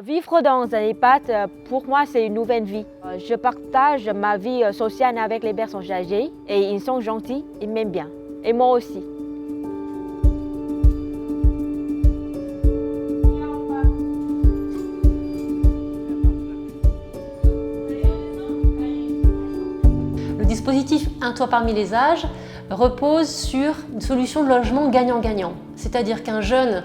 Vivre dans un EHPAD, pour moi, c'est une nouvelle vie. Je partage ma vie sociale avec les personnes âgées et ils sont gentils, ils m'aiment bien. Et moi aussi. Le dispositif Un toit parmi les âges repose sur une solution de logement gagnant-gagnant. C'est-à-dire qu'un jeune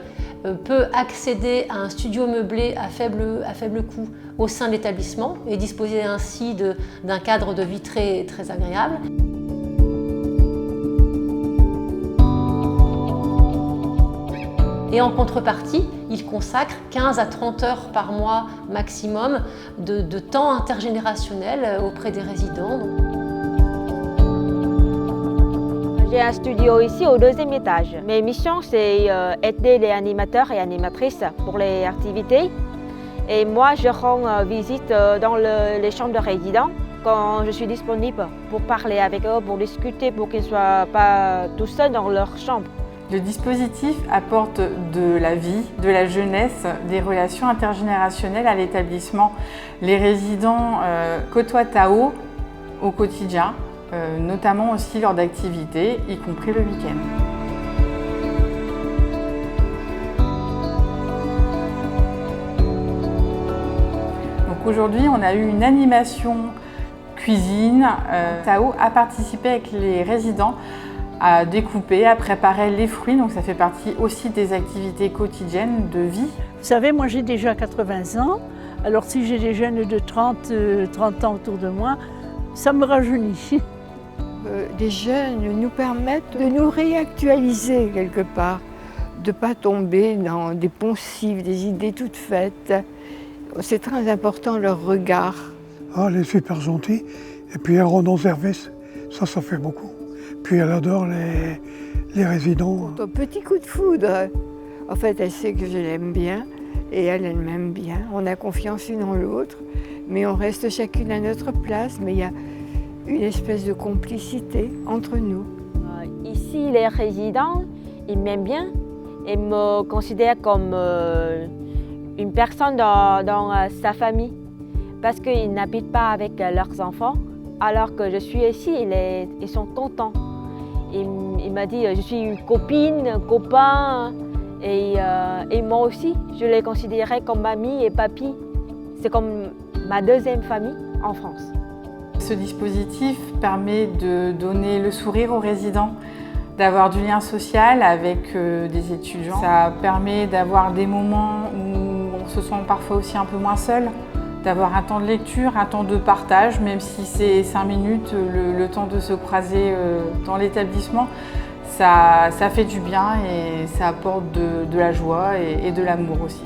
peut accéder à un studio meublé à faible coût au sein de l'établissement et disposer ainsi d'un cadre de vie très agréable. Et en contrepartie, il consacre 15 à 30 heures par mois maximum de temps intergénérationnel auprès des résidents. J'ai un studio ici au 2e étage. Mes missions, c'est aider les animateurs et animatrices pour les activités. Et moi, je rends visite dans les chambres de résidents quand je suis disponible pour parler avec eux, pour discuter, pour qu'ils ne soient pas tout seuls dans leur chambre. Le dispositif apporte de la vie, de la jeunesse, des relations intergénérationnelles à l'établissement. Les résidents côtoient Tao au quotidien, notamment aussi lors d'activités, y compris le week-end. Donc aujourd'hui, on a eu une animation cuisine. Tao a participé avec les résidents à découper, à préparer les fruits, donc ça fait partie aussi des activités quotidiennes de vie. Vous savez, moi j'ai déjà 80 ans, alors si j'ai des jeunes de 30 ans autour de moi, ça me rajeunit. Les jeunes nous permettent de nous réactualiser quelque part, de ne pas tomber dans des poncifs, des idées toutes faites. C'est très important leur regard. Ah, elle est super gentille, et puis elle rend dans service, ça fait beaucoup. Puis elle adore les résidents. Un petit coup de foudre. En fait, elle sait que je l'aime bien et elle m'aime bien. On a confiance l'une en l'autre, mais on reste chacune à notre place. Mais il y a une espèce de complicité entre nous. Ici, les résidents, ils m'aiment bien et me considèrent comme une personne dans sa famille parce qu'ils n'habitent pas avec leurs enfants. Alors que je suis ici, ils sont contents. Il m'a dit je suis une copine, un copain et moi aussi, je les considérais comme mamie et papy. C'est comme ma 2e famille en France. Ce dispositif permet de donner le sourire aux résidents, d'avoir du lien social avec des étudiants. Ça permet d'avoir des moments où on se sent parfois aussi un peu moins seul, d'avoir un temps de lecture, un temps de partage, même si c'est 5 minutes, le temps de se croiser dans l'établissement, ça fait du bien et ça apporte de la joie et de l'amour aussi.